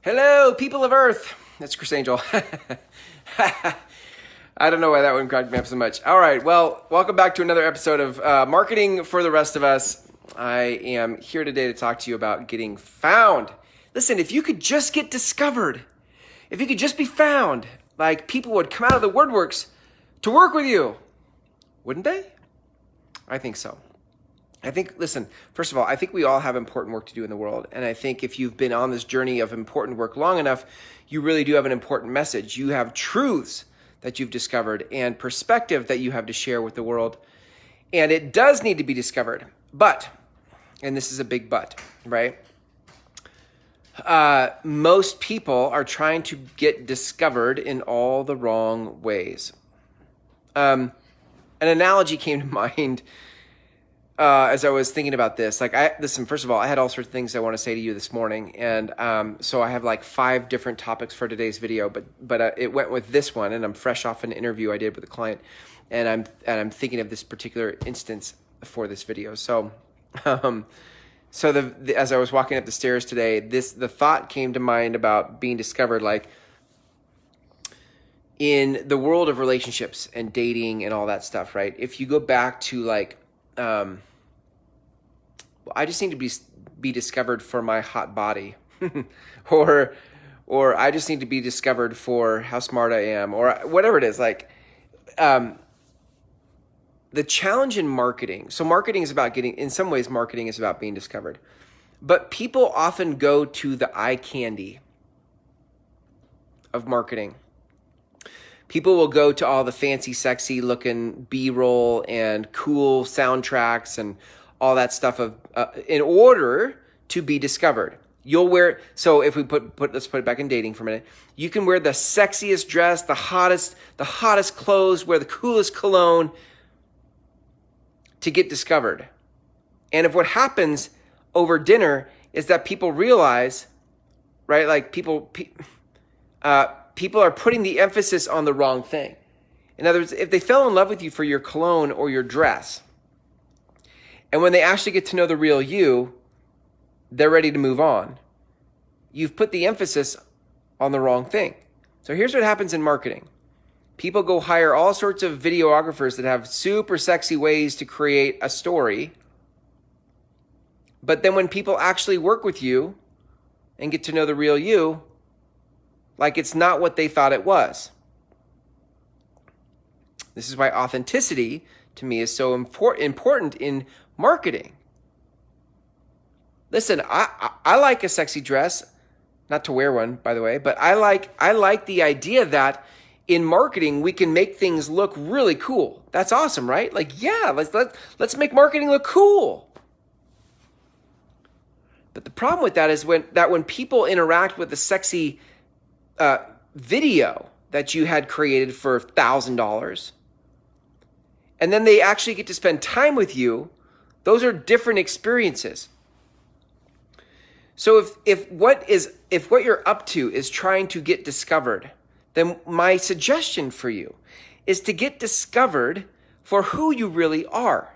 Hello, people of Earth. That's Chris Angel. I don't know why that one cracked me up so much. All right, well, welcome back to another episode of Marketing for the Rest of Us. I am here today to talk to you about getting found. Listen, if you could just get discovered, if you could just be found, like people would come out of the woodworks to work with you, wouldn't they? I think so. Listen, first of all, I think we all have important work to do in the world. And I think if you've been on this journey of important work long enough, you really do have an important message. You have truths that you've discovered and perspective that you have to share with the world. And it does need to be discovered. But, and this is a big but, right? Most people are trying to get discovered in all the wrong ways. An analogy came to mind as I was thinking about this. Listen, first of all, I had all sorts of things I want to say to you this morning. And so I have like 5 different topics for today's video, but it went with this one, and I'm fresh off an interview I did with a client, and I'm thinking of this particular instance for this video. So, as I was walking up the stairs today, the thought came to mind about being discovered, like in the world of relationships and dating and all that stuff, right? If you go back to I just need to be discovered for my hot body, or I just need to be discovered for how smart I am, or whatever it is. The challenge in marketing. So marketing is about in some ways, marketing is about being discovered, but people often go to the eye candy of marketing. People will go to all the fancy, sexy looking B-roll and cool soundtracks and all that stuff in order to be discovered. You'll wear, so if we let's put it back in dating for a minute. You can wear the sexiest dress, the hottest clothes, wear the coolest cologne to get discovered. And if what happens over dinner is that people realize, right, like people are putting the emphasis on the wrong thing. In other words, if they fell in love with you for your cologne or your dress, and when they actually get to know the real you, they're ready to move on. You've put the emphasis on the wrong thing. So here's what happens in marketing. People go hire all sorts of videographers that have super sexy ways to create a story. But then when people actually work with you and get to know the real you, like it's not what they thought it was. This is why authenticity to me is so important in marketing. Listen, I like a sexy dress, not to wear one, by the way, but I like the idea that in marketing we can make things look really cool. That's awesome, right? Like, yeah, let's make marketing look cool. But the problem with that is when people interact with the sexy video that you had created for $1,000, and then they actually get to spend time with you, those are different experiences. So if what you're up to is trying to get discovered, then my suggestion for you is to get discovered for who you really are.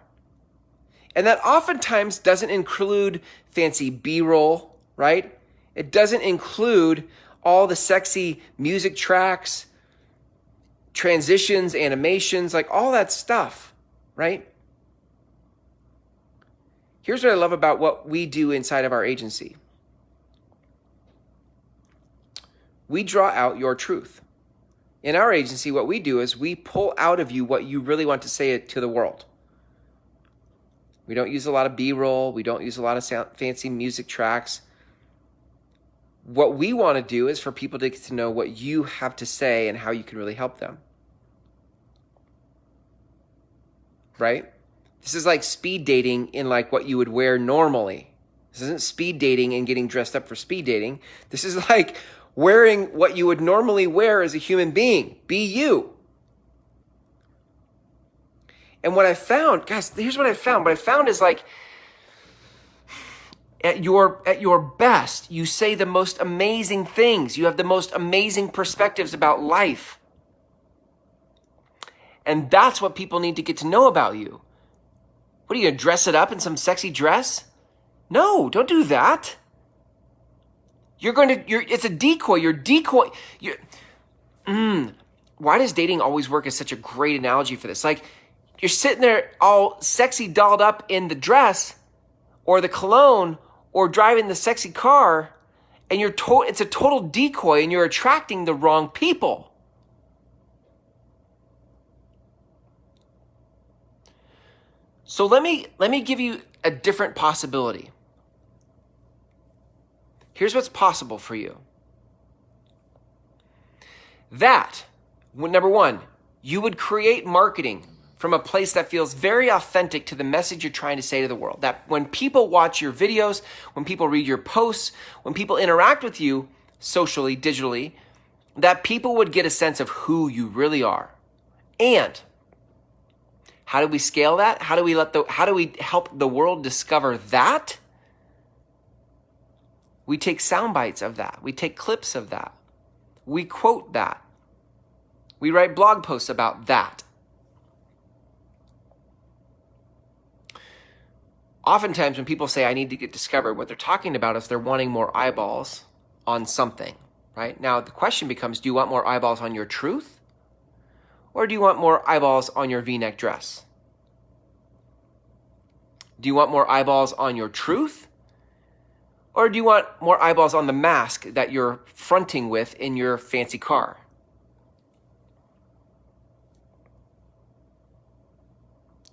And that oftentimes doesn't include fancy B-roll, right? It doesn't include all the sexy music tracks, transitions, animations, like all that stuff, right? Here's what I love about what we do inside of our agency. We draw out your truth. In our agency, what we do is we pull out of you what you really want to say to the world. We don't use a lot of B-roll. We don't use a lot of fancy music tracks. What we want to do is for people to get to know what you have to say and how you can really help them. Right? This is like speed dating in like what you would wear normally. This isn't speed dating and getting dressed up for speed dating. This is like wearing what you would normally wear as a human being. Be you. And what I found, guys, here's what I found. What I found is like at your best, you say the most amazing things. You have the most amazing perspectives about life. And that's what people need to get to know about you. What are you going to dress it up in some sexy dress? No, don't do that. It's a decoy. You're decoy. Why does dating always work as such a great analogy for this? Like, you're sitting there all sexy dolled up in the dress or the cologne or driving the sexy car, and it's a total decoy, and you're attracting the wrong people. So let me give you a different possibility. Here's what's possible for you. That, number one, you would create marketing from a place that feels very authentic to the message you're trying to say to the world. That when people watch your videos, when people read your posts, when people interact with you socially, digitally, that people would get a sense of who you really are. And how do we scale that? How do we help the world discover that? We take sound bites of that. We take clips of that. We quote that. We write blog posts about that. Oftentimes when people say, I need to get discovered, what they're talking about is they're wanting more eyeballs on something, right? Now, the question becomes, do you want more eyeballs on your truth? Or do you want more eyeballs on your V-neck dress? Do you want more eyeballs on your truth? Or do you want more eyeballs on the mask that you're fronting with in your fancy car?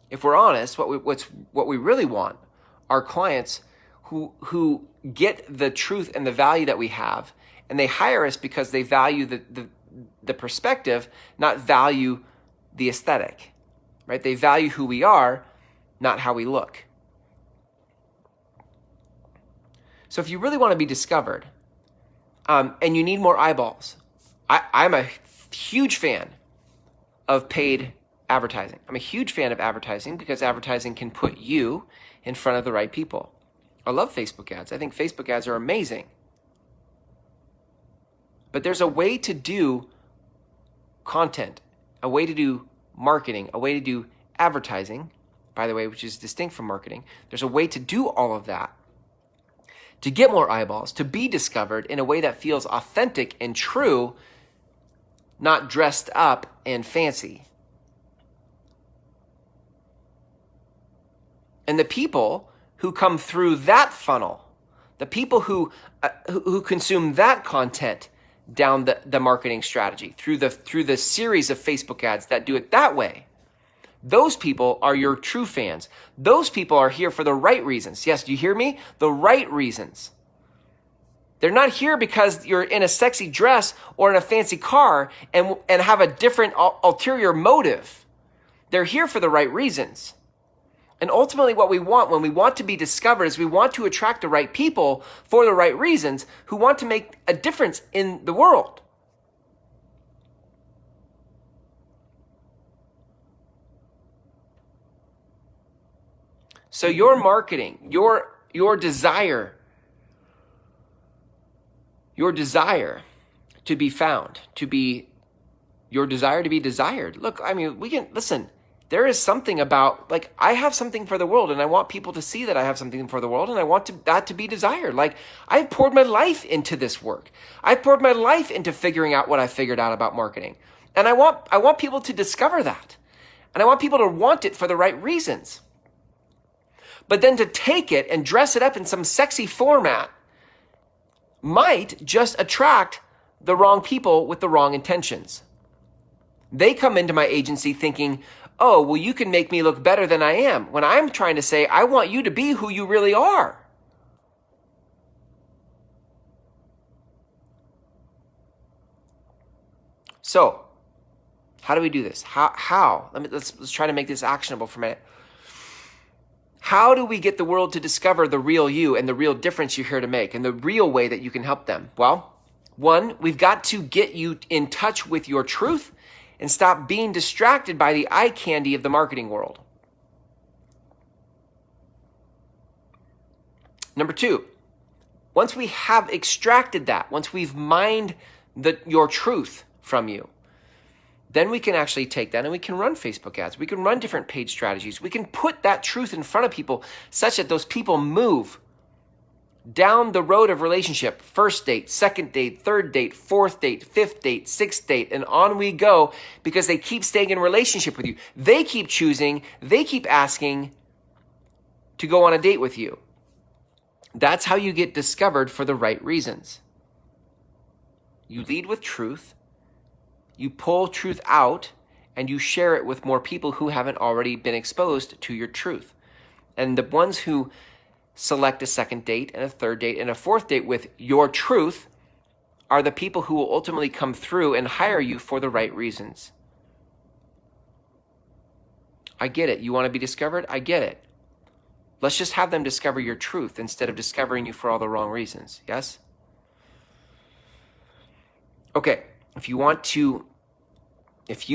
If we're honest, what we really want are clients who get the truth and the value that we have, and they hire us because they value the perspective, not value the aesthetic, right? They value who we are, not how we look. So if you really want to be discovered, and you need more eyeballs, I'm a huge fan of paid advertising. I'm a huge fan of advertising because advertising can put you in front of the right people. I love Facebook ads. I think Facebook ads are amazing. But there's a way to do content, a way to do marketing, a way to do advertising, by the way, which is distinct from marketing. There's a way to do all of that to get more eyeballs, to be discovered in a way that feels authentic and true, not dressed up and fancy. And the people who come through that funnel, the people who consume that content down the marketing strategy through the series of Facebook ads that do it that way, those people are your true fans. Those people are here for the right reasons. Yes, do you hear me? The right reasons. They're not here because you're in a sexy dress or in a fancy car and have a different ulterior motive. They're here for the right reasons. And ultimately what we want when we want to be discovered is we want to attract the right people for the right reasons who want to make a difference in the world. So your marketing, your desire to be found, your desire to be desired. Look, I mean, listen, there is something about, like, I have something for the world and I want people to see that I have something for the world and I want that to be desired. Like, I've poured my life into this work. I've poured my life into figuring out what I figured out about marketing. And I want people to discover that. And I want people to want it for the right reasons. But then to take it and dress it up in some sexy format might just attract the wrong people with the wrong intentions. They come into my agency thinking, oh, well, you can make me look better than I am. When I'm trying to say, I want you to be who you really are. So, how do we do this? How? Let's try to make this actionable for a minute. How do we get the world to discover the real you and the real difference you're here to make and the real way that you can help them? Well, one, we've got to get you in touch with your truth and stop being distracted by the eye candy of the marketing world. Number two, once we have extracted that, once we've mined your truth from you, then we can actually take that and we can run Facebook ads. We can run different paid strategies. We can put that truth in front of people such that those people move down the road of relationship, first date, second date, third date, fourth date, fifth date, sixth date, and on we go, because they keep staying in relationship with you. They keep choosing, they keep asking to go on a date with you. That's how you get discovered for the right reasons. You lead with truth, you pull truth out, and you share it with more people who haven't already been exposed to your truth. And the ones who select a second date and a third date and a fourth date with your truth are the people who will ultimately come through and hire you for the right reasons. I get it. You want to be discovered? I get it. Let's just have them discover your truth instead of discovering you for all the wrong reasons. Yes? Okay. If you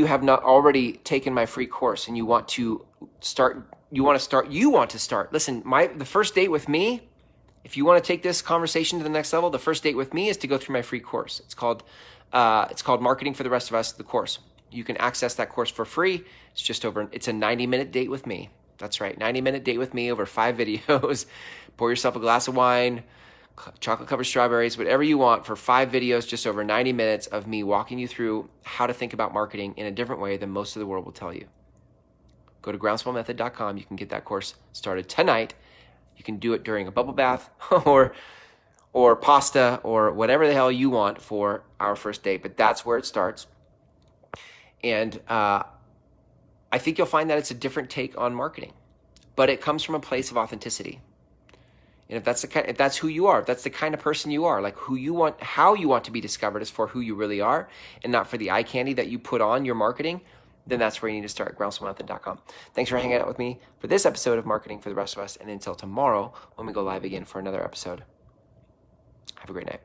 have not already taken my free course and you want to start, listen, the first date with me, if you want to take this conversation to the next level, the first date with me is to go through my free course. It's called Marketing for the Rest of Us, the course. You can access that course for free. It's a 90-minute date with me. That's right, 90-minute date with me over 5 videos. Pour yourself a glass of wine, chocolate-covered strawberries, whatever you want, for 5 videos, just over 90 minutes of me walking you through how to think about marketing in a different way than most of the world will tell you. Go to groundswellmethod.com. You can get that course started tonight. You can do it during a bubble bath or pasta or whatever the hell you want for our first date, but that's where it starts. And I think you'll find that it's a different take on marketing, but it comes from a place of authenticity. And if that's who you are, if that's the kind of person you are, like how you want to be discovered is for who you really are and not for the eye candy that you put on your marketing, then that's where you need to start, groundswellmethod.com. Thanks for hanging out with me for this episode of Marketing for the Rest of Us. And until tomorrow, when we go live again for another episode, have a great night.